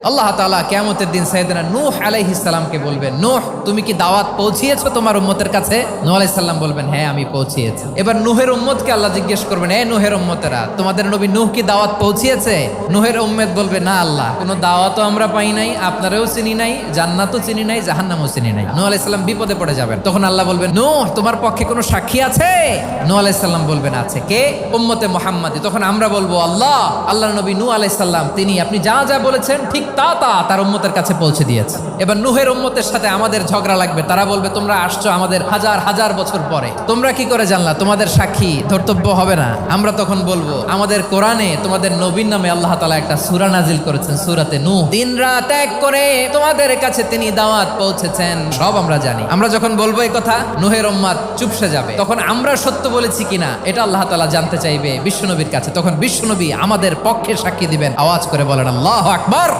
আল্লাহ তাআলা কিয়ামতের দিন সাইয়েদনা নূহ আলাইহিস সালামকে বলবেন, নূহ তুমি কি দাওয়াত পৌঁছিয়েছো তোমার উম্মতের কাছে? নূহ আলাইহিস সালাম বলবেন, হ্যাঁ আমি পৌঁছিয়েছি। এবার নূহের উম্মতকে আল্লাহ জিজ্ঞেস করবেন, এই নূহের উম্মতেরা তোমাদের নবী নূহ কি দাওয়াত পৌঁছিয়েছে? নূহের উম্মত বলবে, না আল্লাহ, কোনো দাওয়াতও আমরা পাই নাই, আপনারাও চিনি নাই, জান্নাতও চিনি নাই, জাহান্নামও চিনি নাই। নূহ আলাইহিস সালাম বিপদে পড়ে যাবেন। তখন আল্লাহ বলবেন, নূহ তোমার পক্ষে কোনো সাক্ষী আছে? নূহ আলাইহিস সালাম বলবেন, আছে। কে? উম্মতে মুহাম্মাদি। তখন আমরা বলবো, আল্লাহর নবী নূহ আলাইহিস সালাম তিনি আপনি যা যা বলেছেন ঠিক তা তার উম্মতের কাছে পৌঁছে দিয়েছে। এবার নূহের উম্মতের সাথে আমাদের ঝগড়া লাগবে। তারা বলবে, তোমরা আসছো আমাদের হাজার হাজার বছর পরে, তোমরা কি করে জানলা? তোমাদের সাক্ষী ধর্তব্য হবে না? আমরা তখন বলবো, আমাদের কোরআনে তোমাদের নবীর নামে আল্লাহ তাআলা একটা সূরা নাজিল করেছেন, সূরাতে নূহ। দিন রাত এক করে তোমাদের কাছে তিনি দাওয়াত পৌঁছেছেন, সব আমরা জানি। আমরা যখন বলবো এই কথা, নূহের উম্মত চুপসে যাবে। তখন আমরা সত্য বলেছি কিনা এটা আল্লাহ তাআলা জানতে চাইবে বিশ্বনবীর কাছে। তখন বিশ্বনবী আমাদের পক্ষে সাক্ষী দিবেন। আওয়াজ করে বলেন আল্লাহু আকবার।